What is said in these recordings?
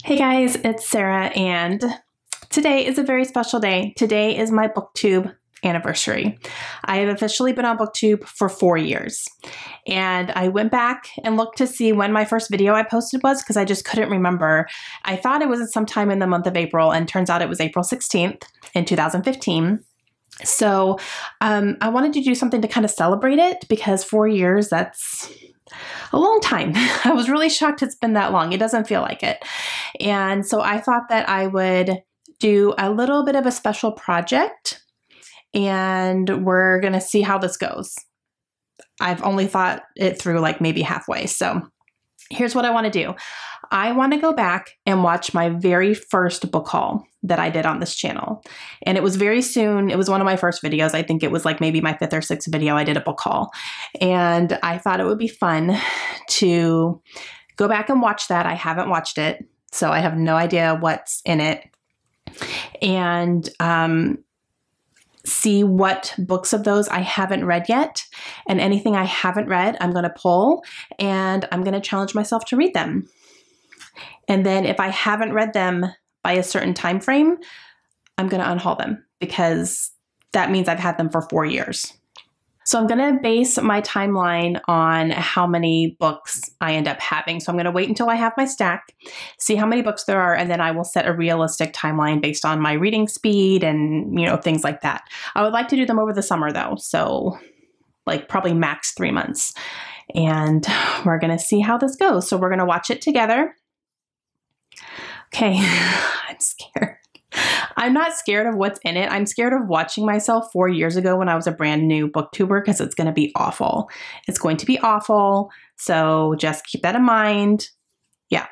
Hey guys, it's Sarah, and today is a very special day. Today is my BookTube anniversary. I have officially been on BookTube for 4 years, and I went back and looked to see when my first video I posted was because I just couldn't remember. I thought it was sometime in the month of April, and turns out it was April 16th in 2015. So I wanted to do something to kind of celebrate it because 4 years, that's a long time. I was really shocked it's been that long. It doesn't feel like it. And so I thought that I would do a little bit of a special project, and we're going to see how this goes. I've only thought it through like maybe halfway. So here's what I want to do. I want to go back and watch my very first book haul that I did on this channel. And it was very soon. It was one of my first videos. I think it was like maybe my 5th or 6th video I did a book haul. And I thought it would be fun to go back and watch that. I haven't watched it, so I have no idea what's in it. And see what books of those I haven't read yet. And anything I haven't read, I'm going to pull, and I'm going to challenge myself to read them. And then if I haven't read them by a certain time frame, I'm going to unhaul them because that means I've had them for 4 years. So I'm going to base my timeline on how many books I end up having. So I'm going to wait until I have my stack, see how many books there are, and then I will set a realistic timeline based on my reading speed and, things like that. I would like to do them over the summer though. So like probably max 3 months. And we're going to see how this goes. So we're going to watch it together. Okay, I'm scared. I'm not scared of what's in it. I'm scared of watching myself 4 years ago when I was a brand new BookTuber because it's going to be awful. It's going to be awful. So just keep that in mind. Yeah,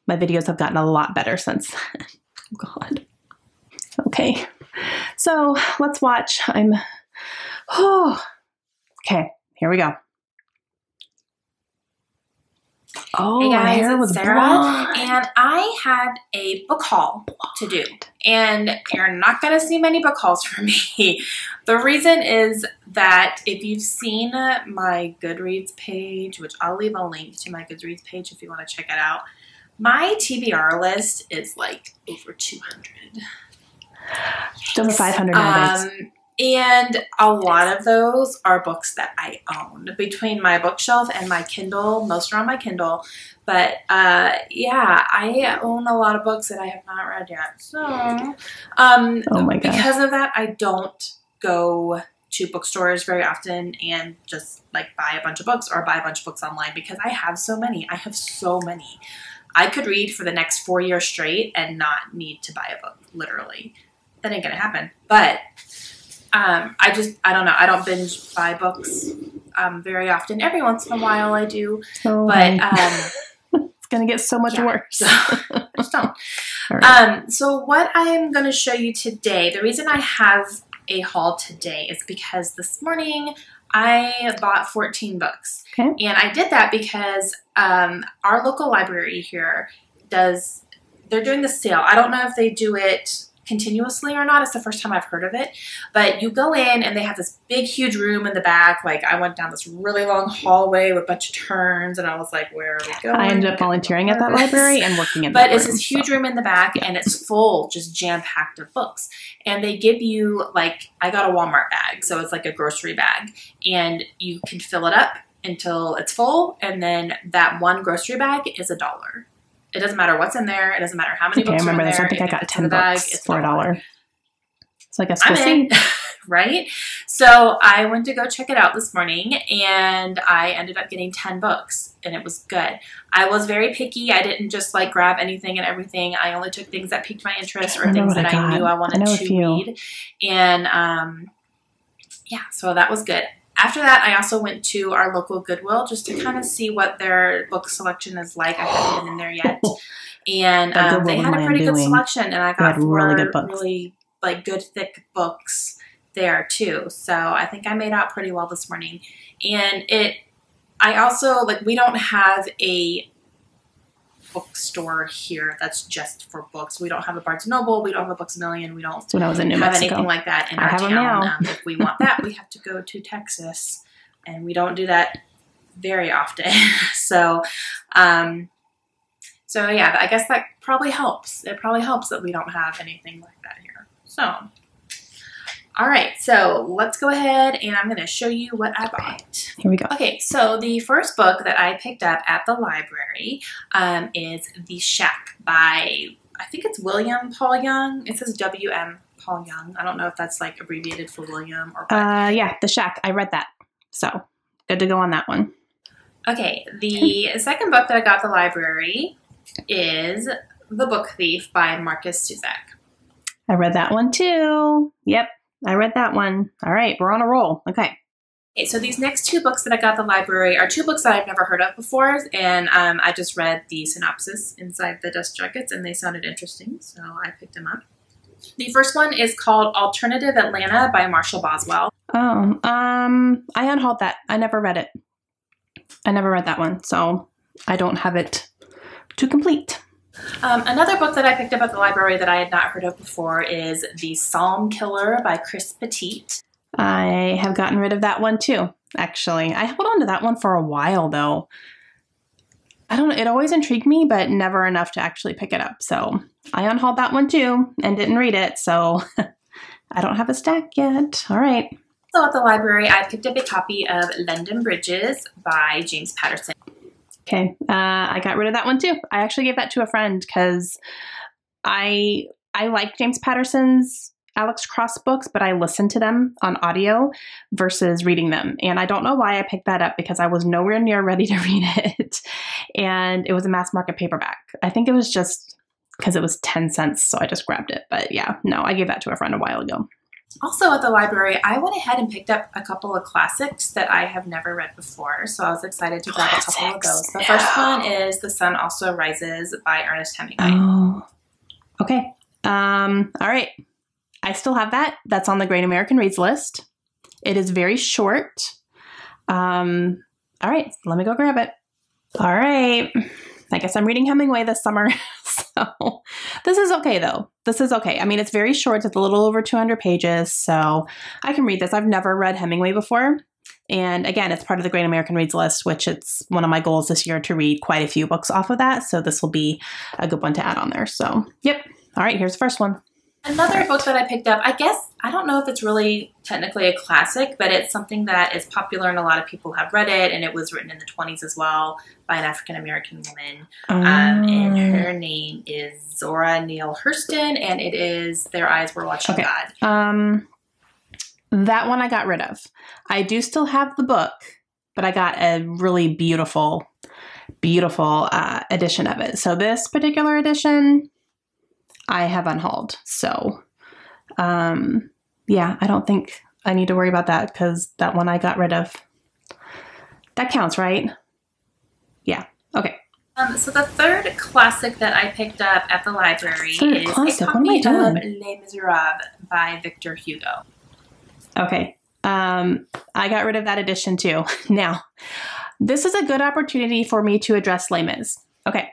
my videos have gotten a lot better since then. Oh, God. Okay, so let's watch. Okay, here we go. Oh, hey guys, my hair was Sarah, blonde. and I had a book haul to do, and you're not going to see many book hauls from me. The reason is that if you've seen my Goodreads page, which I'll leave a link to my Goodreads page if you want to check it out, my TBR list is like over 200. It's over 500 nowadays. And a lot of those are books that I own between my bookshelf and my Kindle. Most are on my Kindle. But yeah, I own a lot of books that I have not read yet. So oh my God. Because of that, I don't go to bookstores very often and just like buy a bunch of books or buy a bunch of books online because I have so many. I have so many. I could read for the next 4 years straight and not need to buy a book, literally. That ain't gonna happen. But I don't know. I don't binge buy books very often. Every once in a while I do. Oh, but it's going to get so much worse. So, I just don't. Right. So what I'm going to show you today, the reason I have a haul today is because this morning I bought 14 books. Okay. And I did that because our local library here they're doing the sale. I don't know if they do it continuously or not. It's the first time I've heard of it, but you go in and they have this big huge room in the back. Like I went down this really long hallway with a bunch of turns and I was like, where are we going? I ended up volunteering at that library and working in but that it's room, this huge room in the back and it's full, just jam-packed of books. And they give you like, I got a Walmart bag. So it's like a grocery bag and you can fill it up until it's full. And then that one grocery bag is $1. It doesn't matter what's in there. It doesn't matter how many books are in there. I think I got 10 books for $1. So I guess we'll see. Right? So I went to go check it out this morning and I ended up getting 10 books and it was good. I was very picky. I didn't just like grab anything and everything. I only took things that piqued my interest or things that I knew I wanted to read. And yeah, so that was good. After that, I also went to our local Goodwill just to kind of see what their book selection is like. I haven't been in there yet. And they had a pretty good selection. And I got 4 really like good thick books there too. So I think I made out pretty well this morning. And I also, like, we don't have a bookstore here that's just for books. We don't have a Barnes & Noble. We don't have a Books A Million. We don't have anything like that in our town. If we want that, we have to go to Texas, and we don't do that very often. So So yeah, I guess that probably helps. It probably helps that we don't have anything like that here. So, all right, so let's go ahead and I'm going to show you what I bought. Here we go. Okay, so the first book that I picked up at the library is The Shack by, I think it's William Paul Young. It says W.M. Paul Young. I don't know if that's like abbreviated for William or what. Yeah, The Shack. I read that. So good to go on that one. Okay, the second book that I got at the library is The Book Thief by Marcus Zusak. I read that one too. Yep, I read that one. All right, we're on a roll. Okay. Okay, so these next two books that I got at the library are two books that I've never heard of before, and I just read the synopsis inside the dust jackets, and they sounded interesting, so I picked them up. The first one is called Alternative Atlanta by Marshall Boswell. Oh, I unhauled that. I never read it. I never read that one, so I don't have it to complete. Another book that I picked up at the library that I had not heard of before is The Psalm Killer by Chris Petite. I have gotten rid of that one too, actually. I held on to that one for a while, though. I don't know. It always intrigued me, but never enough to actually pick it up. So I unhauled that one too and didn't read it. So I don't have a stack yet. All right. So at the library, I picked up a copy of London Bridges by James Patterson. Okay. I got rid of that one too. I actually gave that to a friend because I like James Patterson's Alex Cross books, but I listened to them on audio versus reading them. And I don't know why I picked that up because I was nowhere near ready to read it. And it was a mass market paperback. I think it was just because it was 10 cents. So I just grabbed it. But yeah, no, I gave that to a friend a while ago. Also at the library, I went ahead and picked up a couple of classics that I have never read before. So I was excited to grab a couple of those. The first one is The Sun Also Rises by Ernest Hemingway. Oh, okay. All right. I still have that. That's on the Great American Reads list. It is very short. All right, let me go grab it. All right. I guess I'm reading Hemingway this summer. So this is okay, though. This is okay. I mean, it's very short. It's a little over 200 pages, so I can read this. I've never read Hemingway before. And again, it's part of the Great American Reads list, which it's one of my goals this year to read quite a few books off of that. So this will be a good one to add on there. So, yep. All right, here's the first one. Another book that I picked up, I guess, I don't know if it's really technically a classic, but it's something that is popular and a lot of people have read it, and it was written in the 20s as well by an African-American woman. And her name is Zora Neale Hurston, and it is Their Eyes Were Watching God. That one I got rid of. I do still have the book, but I got a really beautiful edition of it. So this particular edition I have unhauled. So, yeah, I don't think I need to worry about that because that one I got rid of. That counts, right? Yeah. Okay. So the third classic that I picked up at the library is a copy of Les Miserables by Victor Hugo. Okay. I got rid of that edition too. Now, this is a good opportunity for me to address Les Mis. Okay.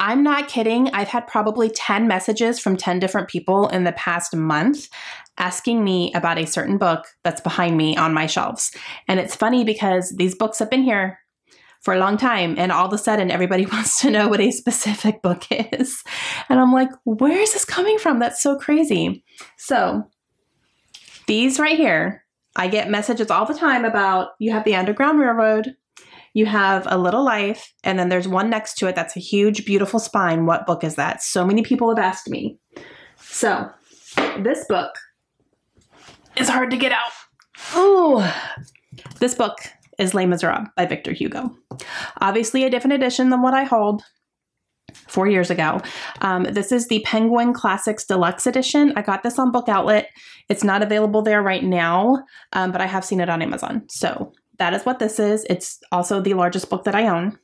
I'm not kidding. I've had probably 10 messages from 10 different people in the past month asking me about a certain book that's behind me on my shelves. And it's funny because these books have been here for a long time, and all of a sudden everybody wants to know what a specific book is. And I'm like, where is this coming from? That's so crazy. So these right here, I get messages all the time about, you have the Underground Railroad, you have A Little Life, and then there's one next to it that's a huge, beautiful spine. What book is that? So many people have asked me. So this book is hard to get out. Oh, this book is Les Miserables by Victor Hugo. Obviously a different edition than what I hauled 4 years ago. This is the Penguin Classics Deluxe Edition. I got this on Book Outlet. It's not available there right now, but I have seen it on Amazon. So that is what this is. It's also the largest book that I own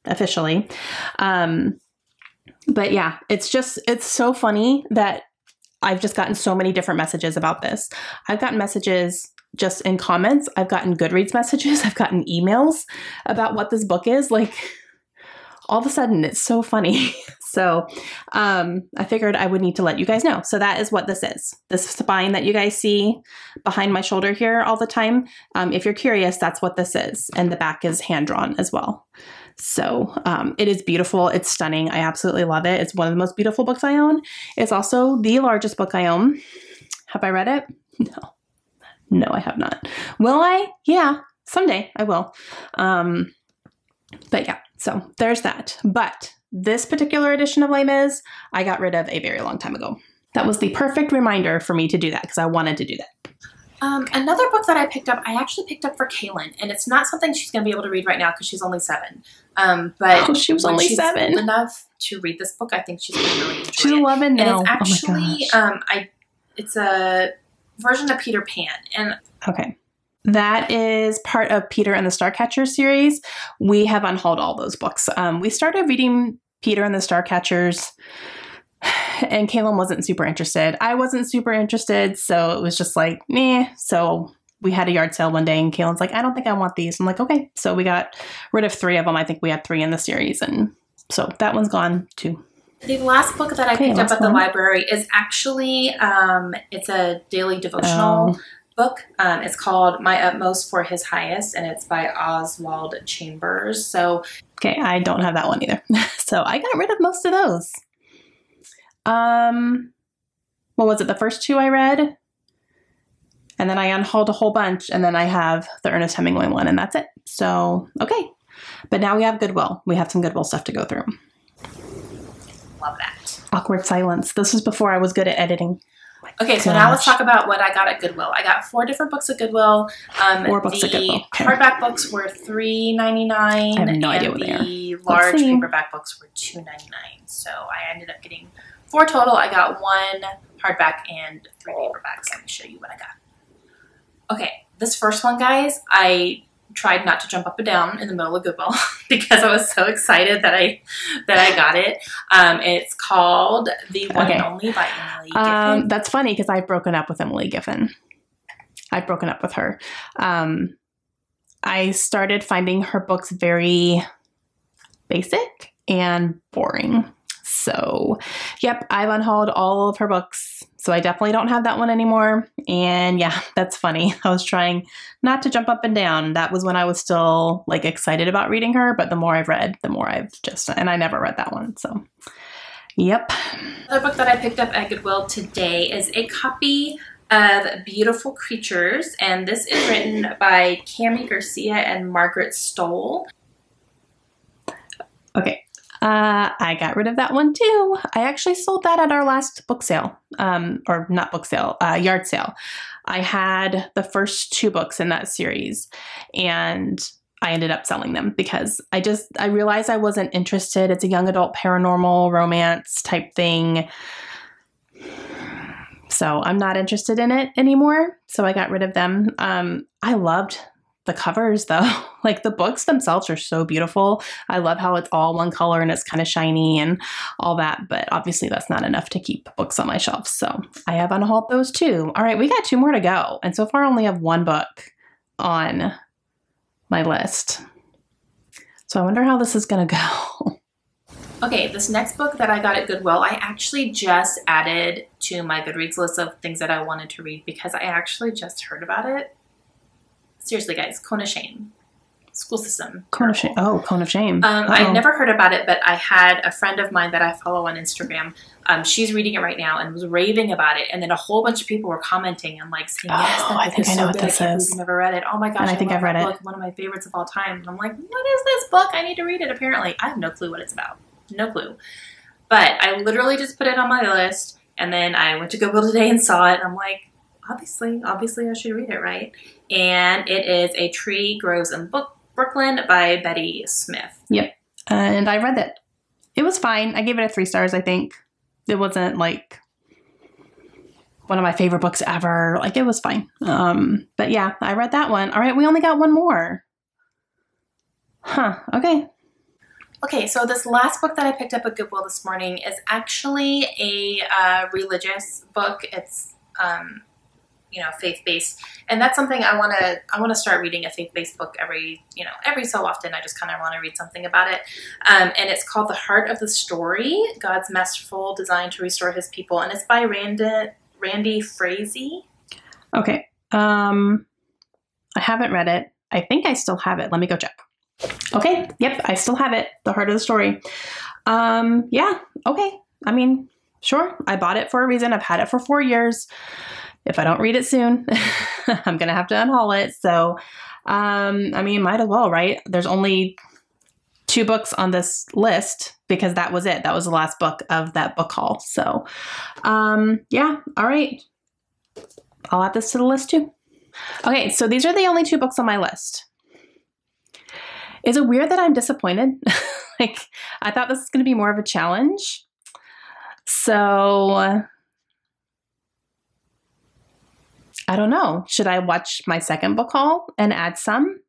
officially. But yeah, it's so funny that I've just gotten so many different messages about this. I've gotten messages just in comments. I've gotten Goodreads messages. I've gotten emails about what this book is. Like, all of a sudden, it's so funny. So I figured I would need to let you guys know. So that is what this is. This spine that you guys see behind my shoulder here all the time. If you're curious, that's what this is. And the back is hand-drawn as well. So it is beautiful. It's stunning. I absolutely love it. It's one of the most beautiful books I own. It's also the largest book I own. Have I read it? No. No, I have not. Will I? Yeah, someday I will. But yeah, so there's that. But this particular edition of Les Mis, I got rid of a very long time ago. That was the perfect reminder for me to do that because I wanted to do that. Another book that I picked up, I actually picked up for Kaylin, and it's not something she's going to be able to read right now because she's only 7. But she was only 7. Enough to read this book, I think she's going to really enjoy it. She's 11 now. And it's actually, it's a version of Peter Pan. And okay. That is part of Peter and the Starcatcher series. We have unhauled all those books. We started reading Peter and the Starcatchers, and Kaylin wasn't super interested. I wasn't super interested, so it was just like, meh. So we had a yard sale one day, and Kaylin's like, I don't think I want these. I'm like, okay. So we got rid of 3 of them. I think we had 3 in the series, and so that one's gone too. The last book that I picked up at the library is actually, it's a daily devotional book. It's called My Utmost for His Highest, and it's by Oswald Chambers. So, okay, I don't have that one either. So I got rid of most of those. What was it? The first 2 I read, and then I unhauled a whole bunch, and then I have the Ernest Hemingway one, and that's it. So, okay. But now we have Goodwill. We have some Goodwill stuff to go through. Love that. Awkward silence. This was before I was good at editing. Okay, so now let's talk about what I got at Goodwill. I got 4 different books at Goodwill. 4 books at Goodwill. Okay. Hardback books were $3.99. I have no idea what they are. The large paperback books were $2.99. So I ended up getting 4 total. I got 1 hardback and 3 paperbacks. Let me show you what I got. Okay, this first one, guys, I tried not to jump up and down in the middle of Goodwill because I was so excited that I got it. It's called The One and Only by Emily Giffin. That's funny because I've broken up with Emily Giffin. I've broken up with her. I started finding her books very basic and boring. So, yep, I've unhauled all of her books. So I definitely don't have that one anymore. And yeah, that's funny. I was trying not to jump up and down. That was when I was still like excited about reading her. But the more I've read, the more I've just, and I never read that one. So, yep. Another book that I picked up at Goodwill today is a copy of Beautiful Creatures. And this is written by Cami Garcia and Margaret Stoll. Okay. I got rid of that one too. I actually sold that at our last book sale, or not book sale, yard sale. I had the first 2 books in that series, and I ended up selling them because I realized I wasn't interested. It's a young adult paranormal romance type thing. So I'm not interested in it anymore. So I got rid of them. I loved the covers though. Like the books themselves are so beautiful. I love how it's all one color and it's kind of shiny and all that, but obviously that's not enough to keep books on my shelf. So I have unhauled those too. All right, we got 2 more to go. And so far I only have 1 book on my list. So I wonder how this is going to go. Okay, this next book that I got at Goodwill, I actually just added to my Goodreads list of things that I wanted to read because I actually just heard about it. Seriously, guys, Cone of Shame. School system. Cone of Shame. Oh, Cone of Shame. I'd never heard about it, but I had a friend of mine that I follow on Instagram. She's reading it right now and was raving about it. And then a whole bunch of people were commenting and like saying, yes, I think I know what this is. I've never read it. Oh my gosh, I think I've read it. One of my favorites of all time. And I'm like, what is this book? I need to read it, apparently. I have no clue what it's about. No clue. But I literally just put it on my list. And then I went to Goodwill today and saw it. And I'm like, obviously I should read it, right? And it is A Tree Grows in Brooklyn by Betty Smith. Yep. And I read it. It was fine. I gave it a 3 stars, I think. It wasn't like one of my favorite books ever. Like it was fine. But yeah, I read that one. All right, we only got 1 more. Huh. Okay. Okay, so this last book that I picked up at Goodwill this morning is actually a religious book. It's faith-based, and that's something I want to start reading, a faith-based book every so often. I just kind of want to read something about it, and it's called The Heart of the Story: God's Masterful Design to Restore His People, and it's by Randy Frazee. Okay, I haven't read it. I think I still have it. Let me go check. Okay, yep, I still have it. The Heart of the Story. Yeah, okay. I mean, sure, I bought it for a reason. I've had it for 4 years. If I don't read it soon, I'm going to have to unhaul it. So, I mean, might as well, right? There's only 2 books on this list because that was it. That was the last book of that book haul. So, yeah, all right. I'll add this to the list too. Okay, so these are the only 2 books on my list. Is it weird that I'm disappointed? Like, I thought this was going to be more of a challenge. So, I don't know. Should I watch my second book haul and add some?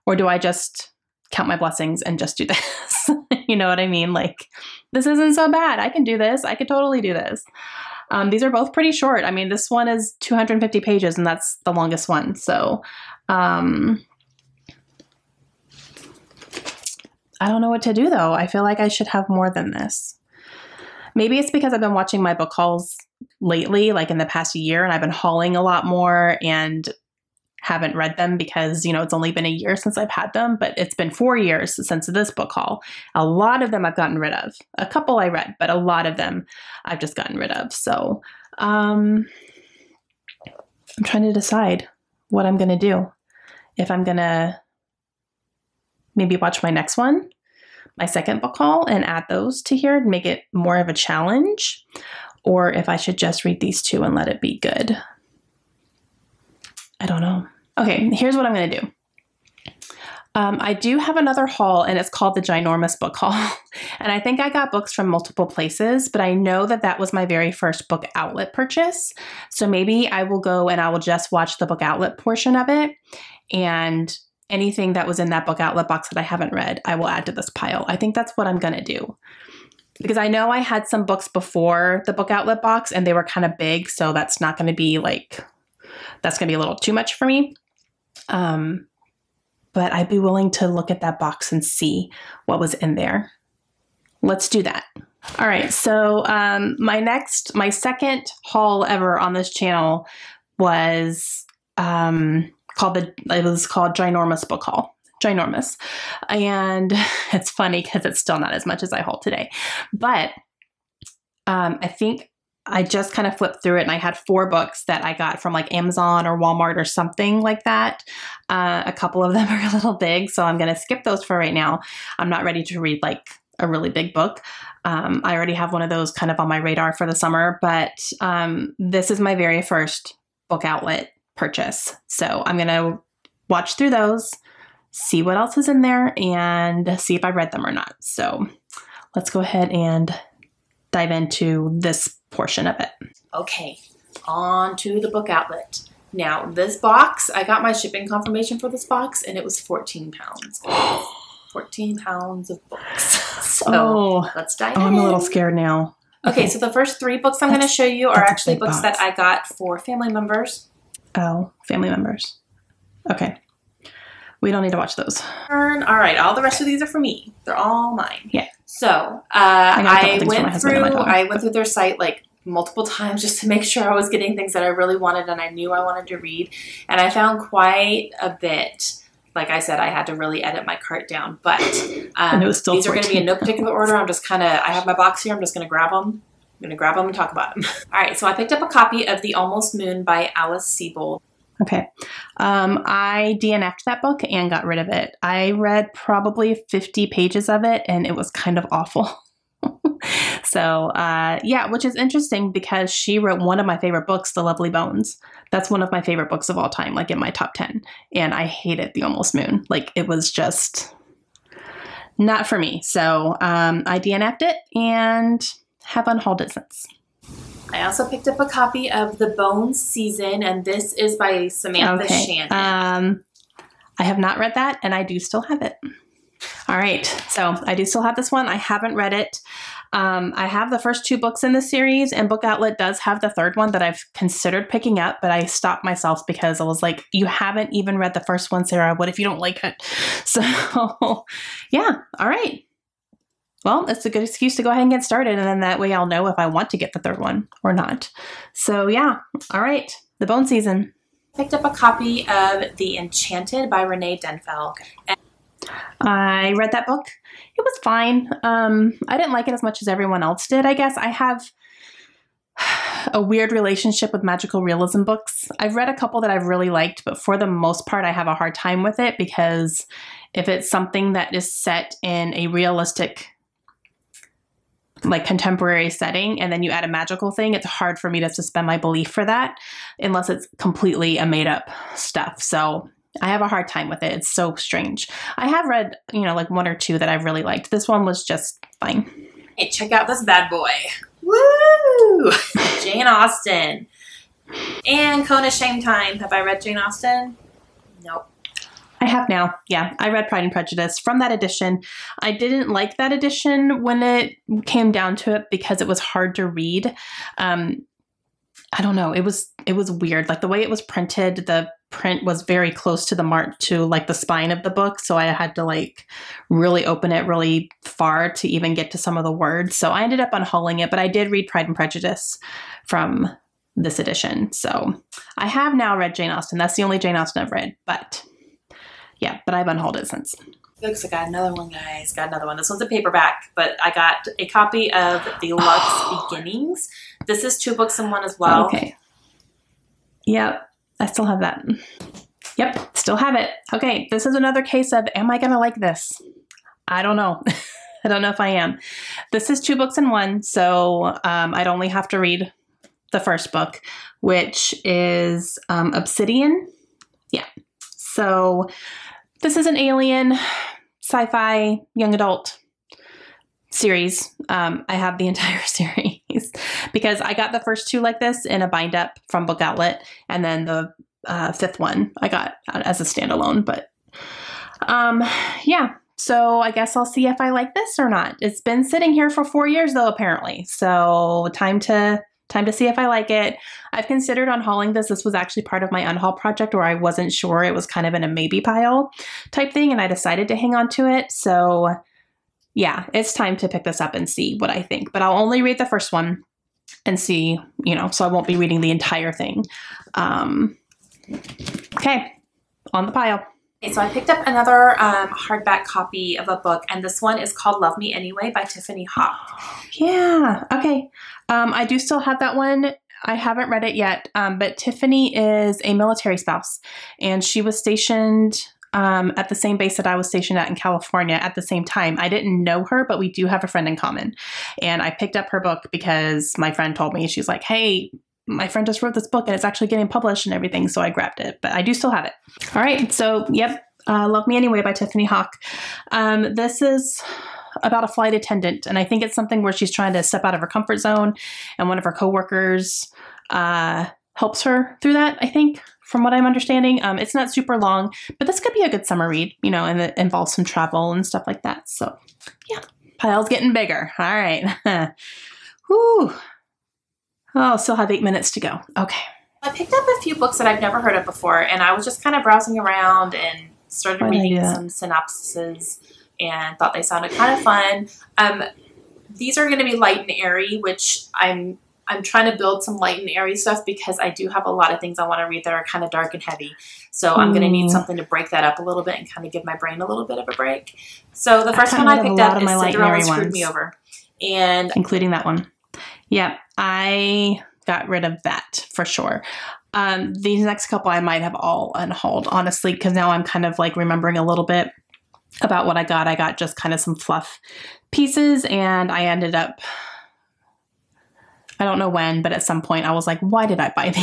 Or do I just count my blessings and just do this? You know what I mean? Like, this isn't so bad. I can do this. I could totally do this. These are both pretty short. I mean, this one is 250 pages and that's the longest one. So, I don't know what to do though. I feel like I should have more than this. Maybe it's because I've been watching my book hauls lately, like in the past year, and I've been hauling a lot more and haven't read them because, you know, it's only been a year since I've had them, but it's been 4 years since this book haul. A lot of them I've gotten rid of. A couple I read, but a lot of them I've just gotten rid of. So, I'm trying to decide what I'm going to do. If I'm going to maybe watch my next one, my second book haul, and add those to here and make it more of a challenge, or if I should just read these 2 and let it be good. I don't know. Okay, here's what I'm going to do. I do have another haul, and it's called the Ginormous Book Haul. And I think I got books from multiple places, but I know that that was my very first book outlet purchase. So maybe I will go and I will just watch the book outlet portion of it, and anything that was in that book outlet box that I haven't read, I will add to this pile. I think that's what I'm going to do. Because I know I had some books before the book outlet box and they were kind of big. So that's not going to be like, that's going to be a little too much for me. But I'd be willing to look at that box and see what was in there. Let's do that. All right. So my second haul ever on this channel was it was called Ginormous Book Haul. Ginormous. And it's funny because it's still not as much as I hauled today. But I think I just kind of flipped through it and I had 4 books that I got from like Amazon or Walmart or something like that. A couple of them are a little big, so I'm going to skip those for right now. I'm not ready to read like a really big book. I already have one of those kind of on my radar for the summer, but this is my very first book outlet purchase. So I'm going to watch through those, see what else is in there, and see if I read them or not. So let's go ahead and dive into this portion of it. Okay, on to the book outlet. Now, this box, I got my shipping confirmation for this box, and it was 14 pounds. 14 pounds of books. So let's dive in. I'm a little scared now. Okay, so the first 3 books I'm going to show you are actually books that I got for family members. Oh, family members. Okay. We don't need to watch those. All right, all the rest of these are for me. They're all mine. Yeah. So I went through their site like multiple times just to make sure I was getting things that I really wanted and I knew I wanted to read. And I found quite a bit. Like I said, I had to really edit my cart down, but these are going to be in no particular order. I'm just I have my box here. I'm just going to grab them. I'm going to grab them and talk about them. All right, so I picked up a copy of The Almost Moon by Alice Sebold. Okay. I DNF'd that book and got rid of it. I read probably 50 pages of it and it was kind of awful. So, yeah, which is interesting because she wrote one of my favorite books, The Lovely Bones. That's one of my favorite books of all time, like in my top 10. And I hated The Almost Moon. Like it was just not for me. So, I DNF'd it and have unhauled it since. I also picked up a copy of The Bones Season, and this is by Samantha Shannon. I have not read that, and I do still have it. All right, so I do still have this one. I haven't read it. I have the first 2 books in the series, and Book Outlet does have the third one that I've considered picking up, but I stopped myself because I was like, you haven't even read the first one, Sarah. What if you don't like it? So, yeah, all right. Well, that's a good excuse to go ahead and get started, and then that way I'll know if I want to get the third one or not. So, yeah, all right, The Bone Season. Picked up a copy of The Enchanted by Renee Denfeld. I read that book. It was fine. I didn't like it as much as everyone else did, I guess. I have a weird relationship with magical realism books. I've read a couple that I've really liked, but for the most part, I have a hard time with it because if it's something that is set in a realistic, like contemporary setting, and then you add a magical thing, it's hard for me to suspend my belief for that unless it's completely a made up stuff. So I have a hard time with it. It's so strange. I have read, like one or two that I've really liked. This one was just fine. Hey, check out this bad boy. Woo! Jane Austen. And Kona Shame Time. Have I read Jane Austen? Nope. I have now. Yeah, I read Pride and Prejudice from that edition. I didn't like that edition when it came down to it because it was hard to read. I don't know. It was weird. Like the way it was printed, the print was very close to like the spine of the book. So I had to like really open it really far to even get to some of the words. So I ended up unhauling it, but I did read Pride and Prejudice from this edition. So I have now read Jane Austen. That's the only Jane Austen I've read, but I've unhauled it since. Looks, I got another one, guys. Got another one. This one's a paperback, but I got a copy of Deluxe Beginnings. This is 2 books in one as well. Okay. Yep. I still have that. Yep. Still have it. Okay. This is another case of, am I going to like this? I don't know. I don't know if I am. This is 2 books in one. So I'd only have to read the first book, which is Obsidian. Yeah. So this is an alien sci-fi young adult series. I have the entire series because I got the first 2 like this in a bind up from Book Outlet, and then the 5th one I got as a standalone. But yeah, so I guess I'll see if I like this or not. It's been sitting here for 4 years though, apparently. So time to see if I like it. I've considered unhauling this. This was actually part of my unhaul project where I wasn't sure. It was kind of in a maybe pile type thing, and I decided to hang on to it. So yeah, it's time to pick this up and see what I think. But I'll only read the first one and see, so I won't be reading the entire thing. Okay, on the pile. Okay, so I picked up another hardback copy of a book, and this one is called Love Me Anyway by Tiffany Hawk. Yeah, okay. I do still have that one. I haven't read it yet, but Tiffany is a military spouse, and she was stationed at the same base that I was stationed at in California at the same time. I didn't know her, but we do have a friend in common, and I picked up her book because my friend told me. She's like, hey, my friend just wrote this book and it's actually getting published and everything. So I grabbed it, but I do still have it. All right. So yep. Love Me Anyway by Tiffany Hawk. This is about a flight attendant. And I think it's something where she's trying to step out of her comfort zone, and one of her coworkers helps her through that, I think, from what I'm understanding. It's not super long, but this could be a good summer read, and it involves some travel and stuff like that. So yeah, pile's getting bigger. All right. Whew. Oh, still have 8 minutes to go. Okay. I picked up a few books that I've never heard of before, and I was just kind of browsing around and started reading some synopsises and thought they sounded kind of fun. These are going to be light and airy, which I'm trying to build some light and airy stuff because I do have a lot of things I want to read that are kind of dark and heavy. So I'm going to need something to break that up a little bit and kind of give my brain a little bit of a break. So the first one I picked up is Cinderella Screwed Me Over. And including that one. Yeah, I got rid of that for sure. These next couple I might have all unhauled, honestly, because now I'm kind of like remembering a little bit about what I got. I got just kind of some fluff pieces, and I ended up, I don't know when, but at some point I was like, why did I buy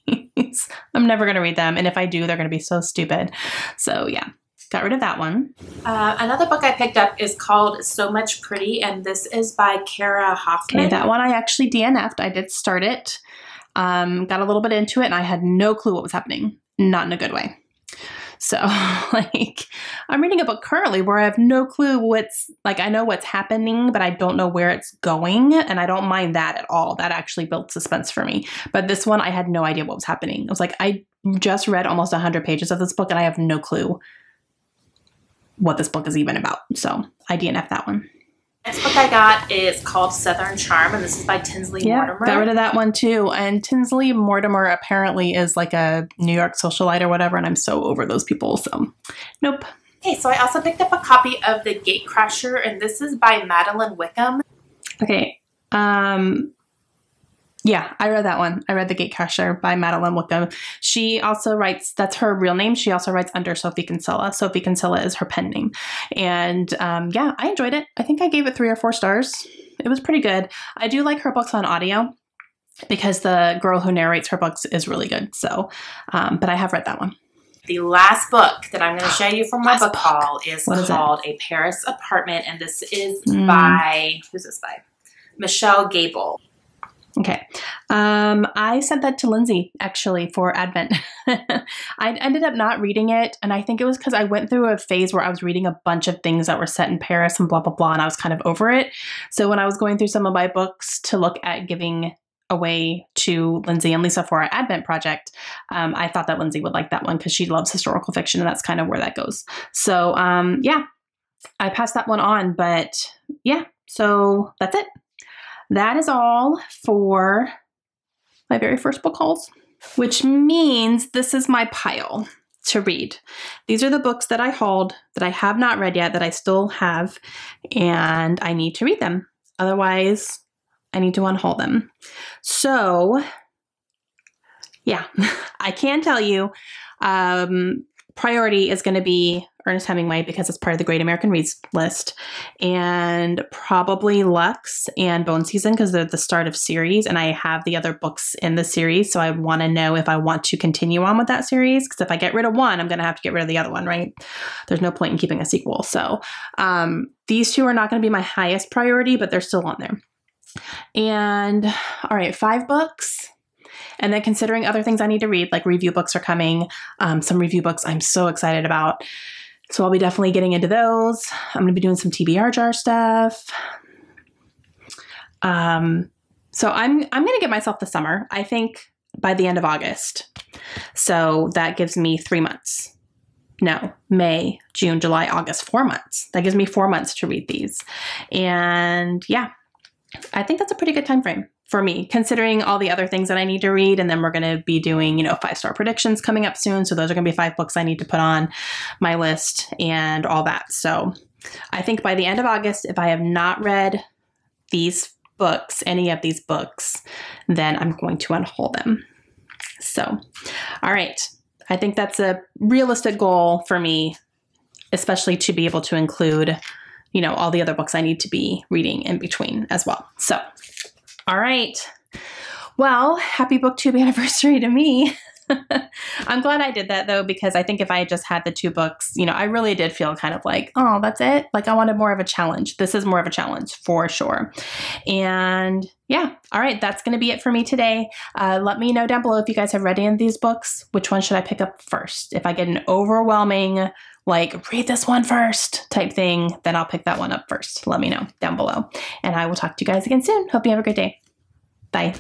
these? I'm never going to read them, and if I do, they're going to be so stupid. So yeah. Got rid of that one. Another book I picked up is called So Much Pretty, and this is by Kara Hoffman. Okay, that one I actually DNF'd. I did start it, got a little bit into it, and I had no clue what was happening. Not in a good way. So, like, I'm reading a book currently where I have no clue I know what's happening, but I don't know where it's going, and I don't mind that at all. That actually built suspense for me. But this one, I had no idea what was happening. I was like, I just read almost 100 pages of this book, and I have no clue what this book is even about. So I DNF that one. Next book I got is called Southern Charm, and this is by Tinsley Mortimer. Got rid of that one too. And Tinsley Mortimer apparently is like a New York socialite or whatever, and I'm so over those people. So nope. Okay, so I also picked up a copy of The Gatecrasher, and this is by Madeline Wickham. Okay. Yeah, I read that one. I read The Gatecrasher by Madeline Wickham. She also writes, that's her real name. She also writes under Sophie Kinsella. Sophie Kinsella is her pen name. And yeah, I enjoyed it. I think I gave it 3 or 4 stars. It was pretty good. I do like her books on audio because the girl who narrates her books is really good. So, but I have read that one. The last book that I'm going to show you from my book haul is called A Paris Apartment, and this is by, who's this by? Michelle Gable. Okay. I sent that to Lindsay actually for Advent. I ended up not reading it. And I think it was because I went through a phase where I was reading a bunch of things that were set in Paris and blah, blah, blah. And I was kind of over it. So when I was going through some of my books to look at giving away to Lindsay and Lisa for our Advent project, I thought that Lindsay would like that one because she loves historical fiction. And that's kind of where that goes. So yeah, I passed that one on. But yeah, so that's it. That is all for my very first book hauls, which means this is my pile to read. These are the books that I hauled that I have not read yet, that I still have, and I need to read them. Otherwise, I need to unhaul them. So, yeah, I can tell you, priority is going to be Ernest Hemingway because it's part of the Great American Reads list, and probably Lux and Bone Season because they're the start of series, and I have the other books in the series, so I want to know if I want to continue on with that series, because if I get rid of one, I'm going to have to get rid of the other one, right? There's no point in keeping a sequel. So these 2 are not going to be my highest priority, but they're still on there. And all right, 5 books. And then considering other things I need to read, like review books are coming. Some review books I'm so excited about. So I'll be definitely getting into those. I'm going to be doing some TBR jar stuff. So I'm going to give myself the summer, I think, by the end of August. So that gives me 3 months. No, May, June, July, August, 4 months. That gives me 4 months to read these. And yeah, I think that's a pretty good time frame for me, considering all the other things that I need to read. And then we're going to be doing, 5-star predictions coming up soon. So those are going to be 5 books I need to put on my list and all that. So I think by the end of August, if I have not read these books, any of these books, then I'm going to unhaul them. So, all right. I think that's a realistic goal for me, especially to be able to include, all the other books I need to be reading in between as well. So, all right. Well, happy BookTube anniversary to me. I'm glad I did that though, because I think if I had just had the 2 books, I really did feel kind of like, oh, that's it. Like I wanted more of a challenge. This is more of a challenge for sure. And yeah. All right. That's going to be it for me today. Let me know down below if you guys have read any of these books. Which one should I pick up first? If I get an overwhelming, like read this one first type thing, then I'll pick that one up first. Let me know down below. And I will talk to you guys again soon. Hope you have a great day. Bye.